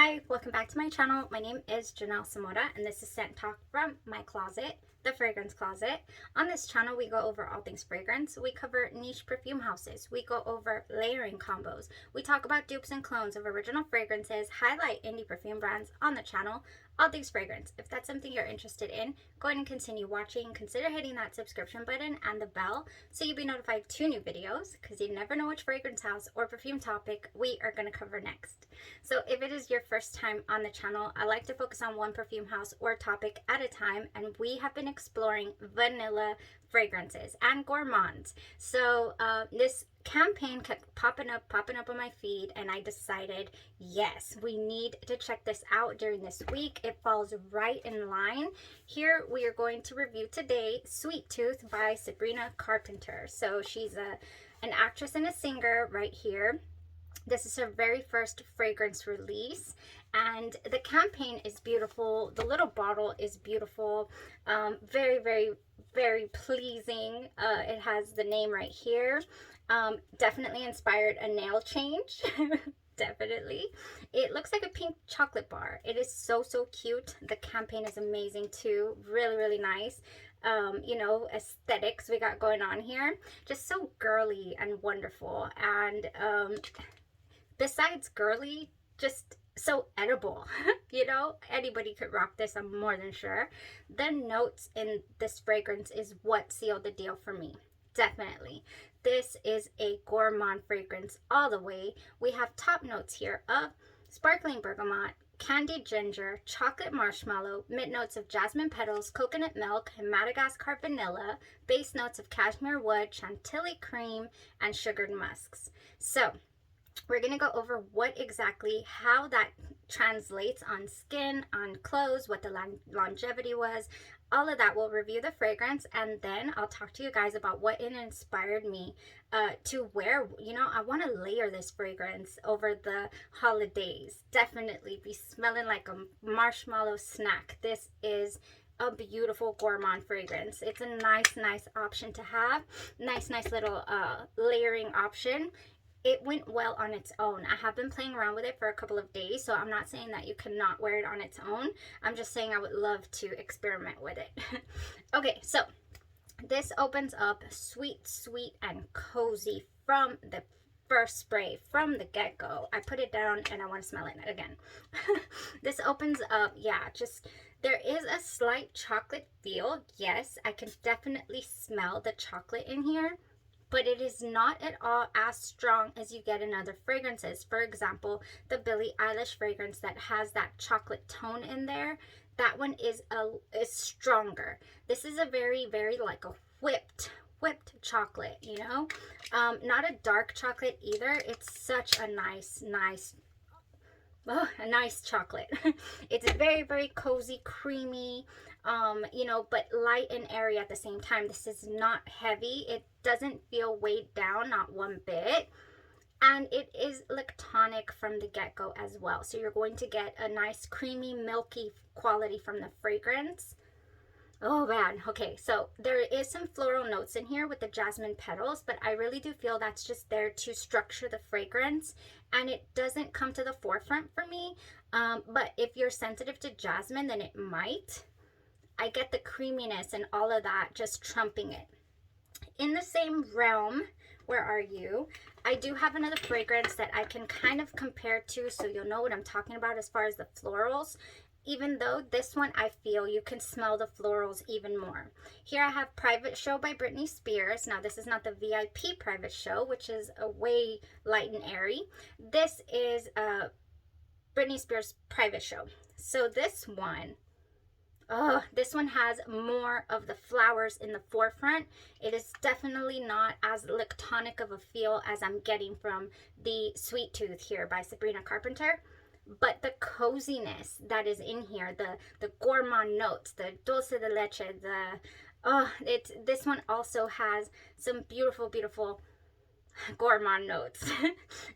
Hi, welcome back to my channel. My name is Janelle Samora and this is Scent Talk from my closet, the fragrance closet. On this channel, we go over all things fragrance. We cover niche perfume houses. We go over layering combos. We talk about dupes and clones of original fragrances, highlight indie perfume brands on the channel, all things fragrance. If that's something you're interested in, go ahead and continue watching. Consider hitting that subscription button and the bell so you'll be notified of 2 new videos because you never know which fragrance house or perfume topic we are going to cover next. So if it is your first time on the channel, I like to focus on one perfume house or topic at a time, and we have been exploring vanilla fragrances and gourmands. So this campaign kept popping up on my feed, and I decided, yes, we need to check this out during this week. It falls right in line. Here we are going to review today Sweet Tooth by Sabrina Carpenter. So she's an actress and a singer right here. This is her very first fragrance release, and the campaign is beautiful. The little bottle is beautiful. Very, very, very pleasing. It has the name right here. Definitely inspired a nail change. Definitely. It looks like a pink chocolate bar. It is so cute. The campaign is amazing too. Really, really nice. You know, aesthetics we got going on here. Just so girly and wonderful. And besides girly, just so edible. You know, anybody could rock this, I'm more than sure. The notes in this fragrance is what sealed the deal for me. Definitely. This is a gourmand fragrance all the way. We have top notes here of sparkling bergamot, candied ginger, chocolate marshmallow, mid notes of jasmine petals, coconut milk, and Madagascar vanilla, base notes of cashmere wood, chantilly cream, and sugared musks. So we're going to go over how that translates on skin, on clothes, what the longevity was. All of that. We'll review the fragrance, and then I'll talk to you guys about what it inspired me to wear. You know, I want to layer this fragrance over the holidays. Definitely be smelling like a marshmallow snack. This is a beautiful gourmand fragrance. It's a nice option to have. Nice little layering option. It went well on its own. I have been playing around with it for a couple of days, so I'm not saying that you cannot wear it on its own. I'm just saying I would love to experiment with it. Okay, so this opens up sweet and cozy from the first spray, from the get-go. I put it down and I want to smell it again. This opens up, yeah, just there is a slight chocolate feel. Yes, I can definitely smell the chocolate in here, but it is not at all as strong as you get in other fragrances. For example, the Billie Eilish fragrance that has that chocolate tone in there, that one is stronger. This is a very like a whipped chocolate, you know? Not a dark chocolate either. It's such a nice chocolate. It's very cozy, creamy, you know, but light and airy at the same time. This is not heavy. It doesn't feel weighed down, not one bit. And it is lactonic from the get-go as well. So you're going to get a nice creamy, milky quality from the fragrance. Oh man, okay, so there is some floral notes in here with the jasmine petals, but I really do feel that's just there to structure the fragrance, and it doesn't come to the forefront for me. But if you're sensitive to jasmine, then it might. I get the creaminess and all of that just trumping it. In the same realm, where are you? I do have another fragrance that I can kind of compare to, so you'll know what I'm talking about as far as the florals. Even though this one, I feel you can smell the florals even more. Here I have Private Show by Britney Spears. Now this is not the VIP Private Show, which is a way light and airy. This is Britney Spears Private Show. So this one, this one has more of the flowers in the forefront. It is definitely not as lactonic of a feel as I'm getting from the Sweet Tooth here by Sabrina Carpenter. But the coziness that is in here, the gourmand notes, the dulce de leche, this one also has some beautiful gourmand notes.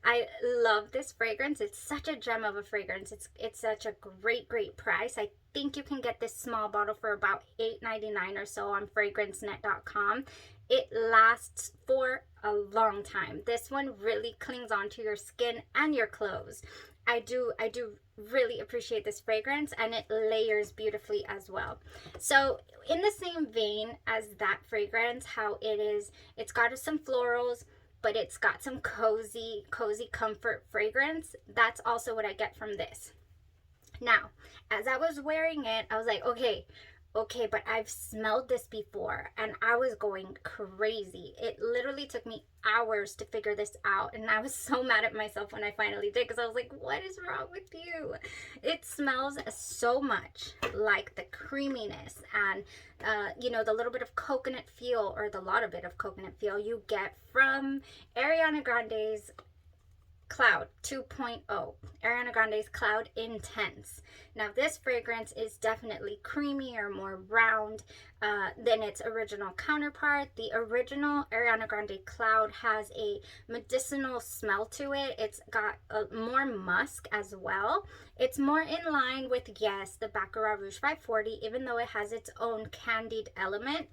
I love this fragrance. It's such a gem of a fragrance. It's such a great price. I think you can get this small bottle for about $8.99 or so on fragrancenet.com. It lasts for a long time. This one really clings onto your skin and your clothes. I do really appreciate this fragrance, and it layers beautifully as well. So in the same vein as that fragrance, how it's got some florals, but it's got some cozy comfort fragrance. That's also what I get from this. Now, as I was wearing it, I was like, okay, but I've smelled this before, and I was going crazy. It literally took me hours to figure this out, and I was so mad at myself when I finally did, because I was like, what is wrong with you? It smells so much like the creaminess and the little bit of coconut feel, or the lot of bit of coconut feel you get from Ariana Grande's Cloud 2.0, Ariana Grande's Cloud Intense. Now this fragrance is definitely creamier, more round than its original counterpart. The original Ariana Grande Cloud has a medicinal smell to it. It's got more musk as well. It's more in line with, yes, the Baccarat Rouge 540, even though it has its own candied element.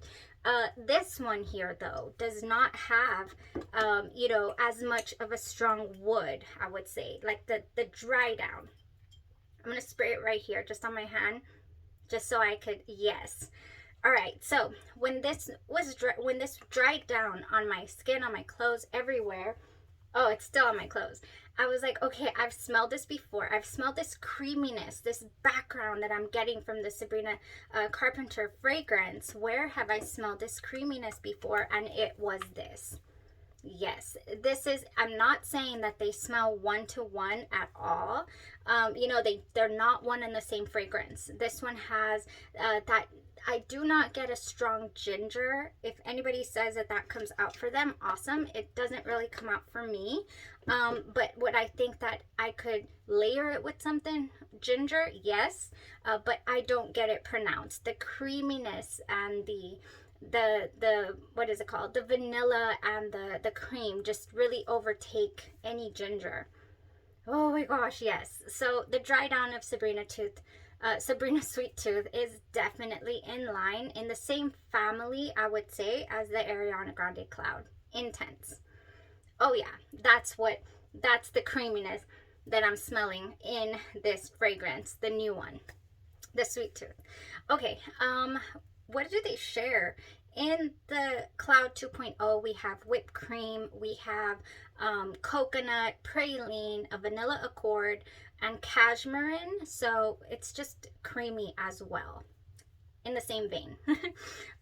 This one here, though, does not have, as much of a strong wood, I would say. Like the dry down. I'm going to spray it right here, just on my hand, just so I could, yes. All right, so when this dried down on my skin, on my clothes, everywhere, oh, it's still on my clothes. I was like, okay, I've smelled this before. I've smelled this creaminess, this background that I'm getting from the Sabrina Carpenter fragrance. Where have I smelled this creaminess before? And it was this. Yes, this is, I'm not saying that they smell one-to-one at all. They're not one and the same fragrance. This one has that, I do not get a strong ginger. If anybody says that comes out for them, awesome. It doesn't really come out for me. But what I think that I could layer it with something, ginger, yes, but I don't get it pronounced. The creaminess and the what is it called? The vanilla and the cream just really overtake any ginger. Oh my gosh, yes. So the dry down of Sabrina Sweet Tooth is definitely in line, in the same family, I would say, as the Ariana Grande Cloud Intense. Oh yeah, that's the creaminess that I'm smelling in this fragrance, the new one, the Sweet Tooth. Okay, what do they share? In the Cloud 2.0, we have whipped cream, we have coconut, praline, a vanilla accord, and cashmere. So it's just creamy as well, in the same vein.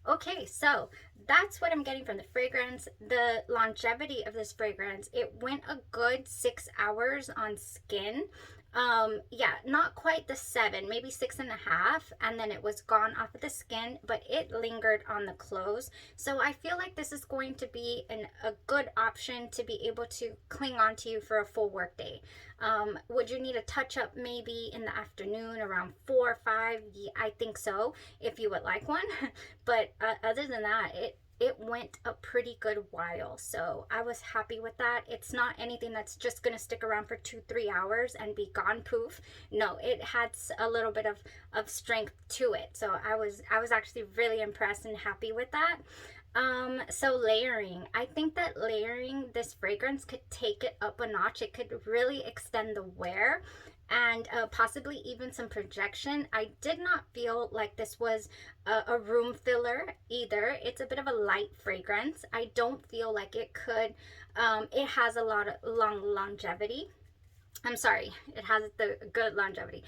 Okay, so that's what I'm getting from the fragrance. The longevity of this fragrance, it went a good 6 hours on skin. Yeah, not quite the 7, maybe 6.5, and then it was gone off of the skin, but it lingered on the clothes. So I feel like this is going to be a good option to be able to cling on to you for a full work day. Would you need a touch up maybe in the afternoon around 4 or 5? Yeah, I think so, if you would like one. But other than that, it went a pretty good while, so I was happy with that. It's not anything that's just gonna stick around for 2-3 hours and be gone poof. No, it had a little bit of strength to it, so I was actually really impressed and happy with that. So layering, I think that layering this fragrance could take it up a notch. It could really extend the wear, and possibly even some projection. I did not feel like this was a room filler either. It's a bit of a light fragrance. I don't feel like it could, it has a lot of longevity. I'm sorry, it has the good longevity.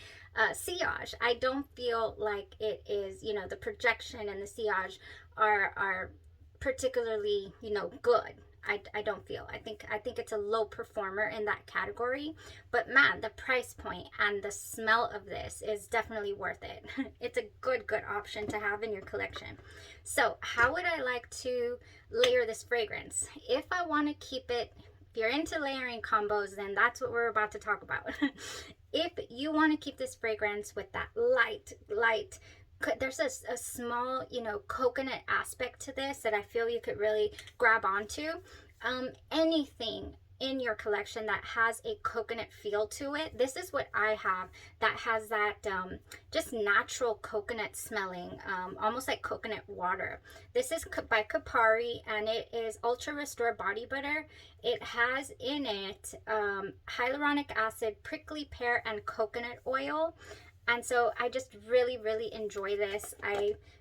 Sillage, I don't feel like it is, the projection and the sillage are particularly, good. I don't feel. I think it's a low performer in that category. But man, the price point and the smell of this is definitely worth it. It's a good option to have in your collection. So how would I like to layer this fragrance? If I want to keep it, if you're into layering combos, then that's what we're about to talk about. If you want to keep this fragrance with that light, there's a small, coconut aspect to this that I feel you could really grab onto. Anything in your collection that has a coconut feel to it. This is what I have that has that just natural coconut smelling, almost like coconut water. This is by Kapari, and it is Ultra Restore Body Butter. It has in it hyaluronic acid, prickly pear, and coconut oil. And so I just really, really enjoy this.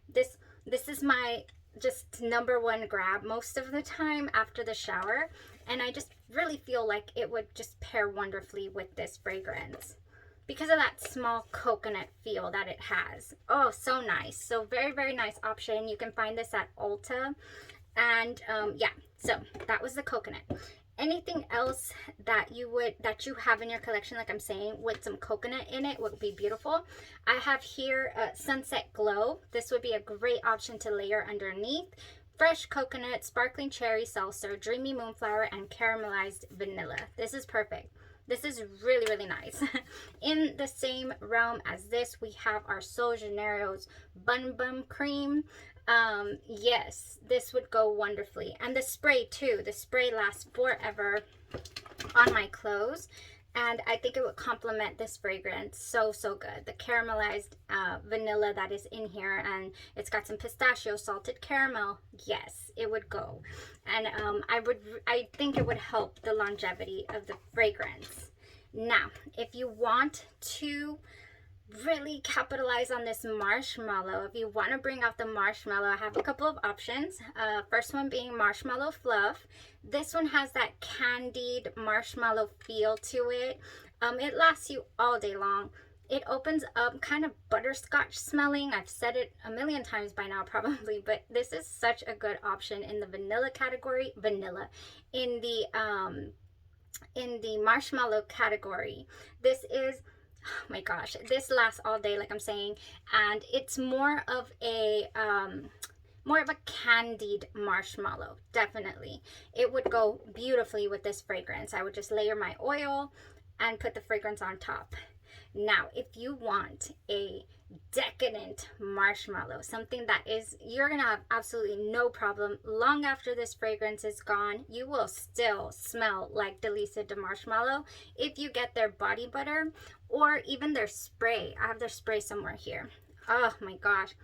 This is my just #1 grab most of the time after the shower, and I just really feel like it would just pair wonderfully with this fragrance because of that small coconut feel that it has. Oh, so nice. So very, very nice option. You can find this at Ulta. And yeah, so that was the coconut. Anything else that you have in your collection, like I'm saying, with some coconut in it would be beautiful. I have here Sunset Glow. This would be a great option to layer underneath. Fresh coconut, sparkling cherry seltzer, dreamy moonflower, and caramelized vanilla. This is perfect. This is really, really nice. In the same realm as this, we have our Sol Janeiro's Bun Bum Cream. Yes, this would go wonderfully. And the spray too. The spray lasts forever on my clothes. And I think it would complement this fragrance so, so good. The caramelized vanilla that is in here, and it's got some pistachio, salted caramel. Yes, it would go. And I think it would help the longevity of the fragrance. Now, if you want to really capitalize on this marshmallow, if you want to bring out the marshmallow, I have a couple of options. First one being Marshmallow Fluff. This one has that candied marshmallow feel to it. It lasts you all day long. It opens up kind of butterscotch smelling. I've said it a million times by now probably, but this is such a good option in the vanilla category. In the marshmallow category. This is, oh my gosh, this lasts all day, like I'm saying, and it's more of a candied marshmallow. Definitely, it would go beautifully with this fragrance. I would just layer my oil and put the fragrance on top. Now, if you want a decadent marshmallow, something that is, you're gonna have absolutely no problem long after this fragrance is gone, you will still smell like Delisa de Marshmallow if you get their body butter or even their spray. I have their spray somewhere here. Oh my gosh,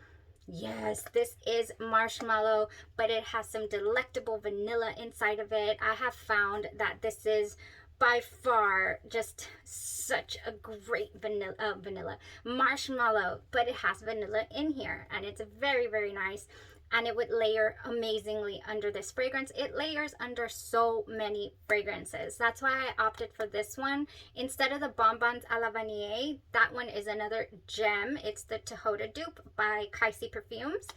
yes, this is marshmallow, but it has some delectable vanilla inside of it. I have found that this is by far just such a great vanilla marshmallow, but it has vanilla in here, and it's very, very nice, and it would layer amazingly under this fragrance. It layers under so many fragrances. That's why I opted for this one instead of the Bonbons à la Vanille. That one is another gem. It's the Tihota dupe by Kaisi Perfumes.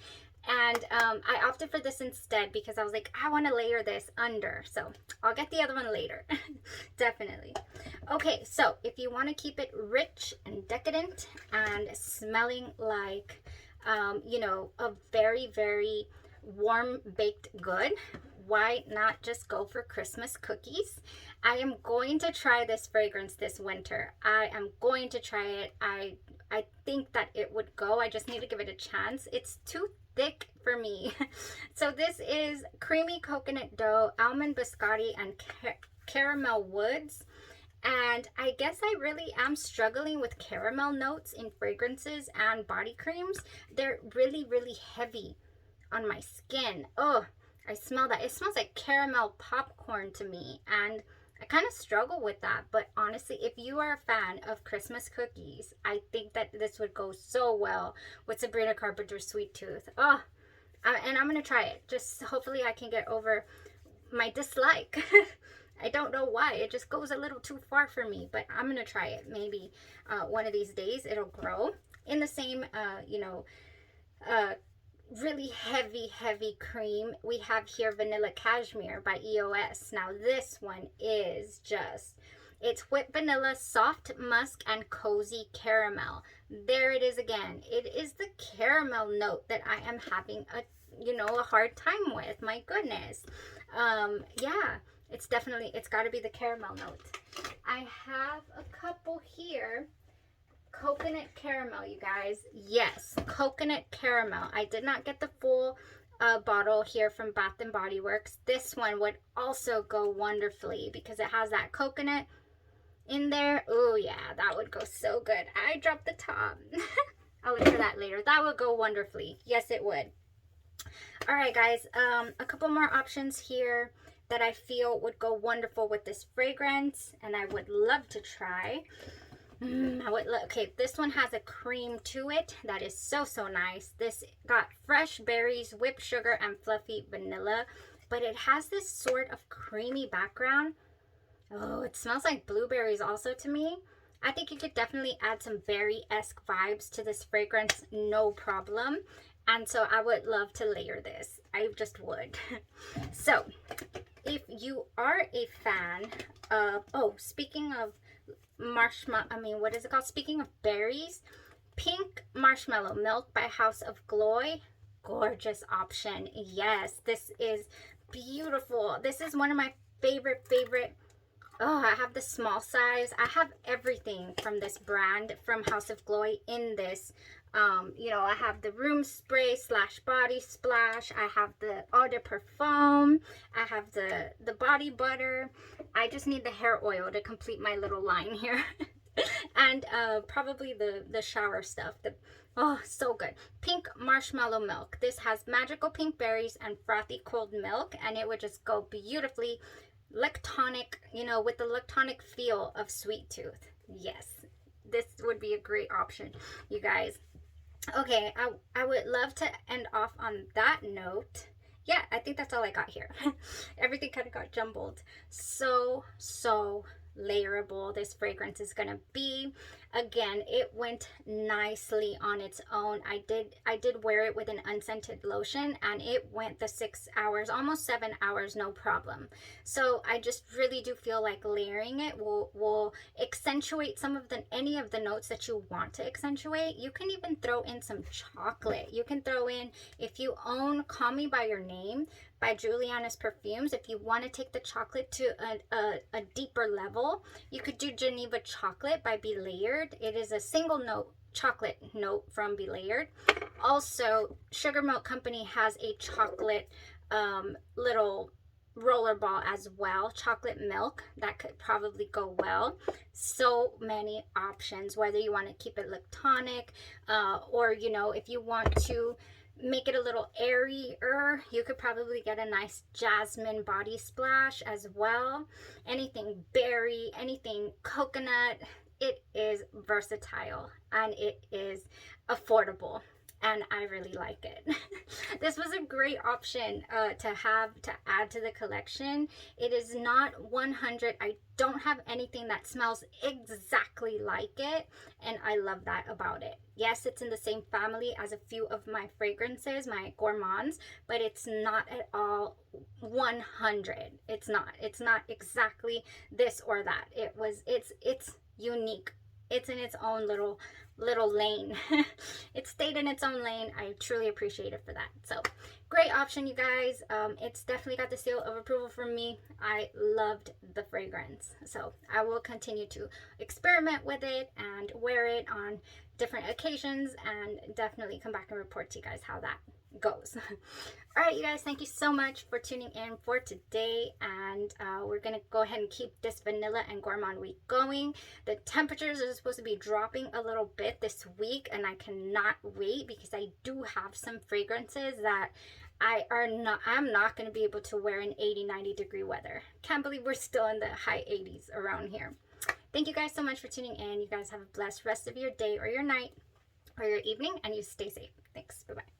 And I opted for this instead because I was like, I want to layer this under. So I'll get the other one later. Definitely. Okay, so if you want to keep it rich and decadent and smelling like, you know, a very, very warm baked good, why not just go for Christmas cookies? I am going to try this fragrance this winter. I am going to try it. I think that it would go. I just need to give it a chance. It's too thick for me. So this is creamy coconut dough, almond biscotti, and caramel woods. And I guess I really am struggling with caramel notes in fragrances and body creams. They're really, really heavy on my skin. Oh, I smell that. It smells like caramel popcorn to me, and I kind of struggle with that. But honestly, if you are a fan of Christmas cookies, I think that this would go so well with Sabrina Carpenter's Sweet Tooth. Oh, and I'm going to try it. Just hopefully I can get over my dislike. I don't know why. It just goes a little too far for me, but I'm going to try it. Maybe one of these days it'll grow. In the same, you know, really heavy cream, we have here Vanilla Cashmere by EOS. Now this one is just, it's whipped vanilla, soft musk, and cozy caramel. There it is again. It is the caramel note that I am having a hard time with. My goodness. Yeah, it's definitely, it's got to be the caramel note. I have a couple here. Coconut caramel, you guys. Yes, coconut caramel. I did not get the full bottle here from Bath and Body Works. This one would also go wonderfully because it has that coconut in there. Oh yeah, that would go so good. I dropped the top. I'll look for that later. That would go wonderfully. Yes, it would. All right, guys. A couple more options here that I feel would go wonderful with this fragrance, and I would love to try. Okay, this one has a cream to it that is so nice. This got fresh berries, whipped sugar, and fluffy vanilla, but it has this sort of creamy background. Oh, it smells like blueberries also to me. I think you could definitely add some berry-esque vibes to this fragrance, no problem. And so I would love to layer this. I just would. So, if you are a fan of, oh, speaking of what is it called? Speaking of berries, Pink Marshmallow Milk by House of Glory. Gorgeous option. Yes, this is beautiful. This is one of my favorite. Oh, I have the small size. I have everything from this brand, from House of Glory, in this. You know, I have the room spray / body splash. I have the eau de parfum. I have the body butter. I just need the hair oil to complete my little line here. And probably the shower stuff. Oh, so good. Pink Marshmallow Milk. This has magical pink berries and frothy cold milk, and it would just go beautifully lactonic, you know, with the lactonic feel of Sweet Tooth. Yes, this would be a great option, you guys. Okay, I would love to end off on that note. Yeah, I think that's all I got here. Everything kind of got jumbled. So layerable this fragrance is gonna be. Again, it went nicely on its own. I did wear it with an unscented lotion, and it went the 6 hours, almost 7 hours, no problem. So I just really do feel like layering it will accentuate any of the notes that you want to accentuate. You can even throw in some chocolate. You can throw in, if you own Call Me By Your Name by Juliana's Perfumes, if you want to take the chocolate to a deeper level, you could do Geneva Chocolate by Be Layered. It is a single note chocolate note from Be Layered. Also, Sugar Milk Company has a chocolate little roller ball as well, chocolate milk, that could probably go well. So many options, whether you want to keep it lactonic, or you know, if you want to make it a little airier, you could probably get a nice jasmine body splash as well. Anything berry, anything coconut. It is versatile and it is affordable, and I really like it. This was a great option to add to the collection. It is not 100. I don't have anything that smells exactly like it, and I love that about it. Yes, it's in the same family as a few of my fragrances, my Gourmands, but it's not at all 100. It's not exactly this or that. It's unique. It's in its own little lane. It stayed in its own lane. I truly appreciate it for that. So great option, you guys. It's definitely got the seal of approval from me. I loved the fragrance, so I will continue to experiment with it and wear it on different occasions, and definitely come back and report to you guys how that goes. All right, you guys, thank you so much for tuning in for today, and we're gonna go ahead and keep this vanilla and gourmand week going. The temperatures are supposed to be dropping a little bit this week, and I cannot wait because I do have some fragrances that I'm not going to be able to wear in 80-90 degree weather. Can't believe we're still in the high 80s around here. Thank you guys so much for tuning in. You guys have a blessed rest of your day or your night or your evening, and you stay safe. Thanks. Bye-bye.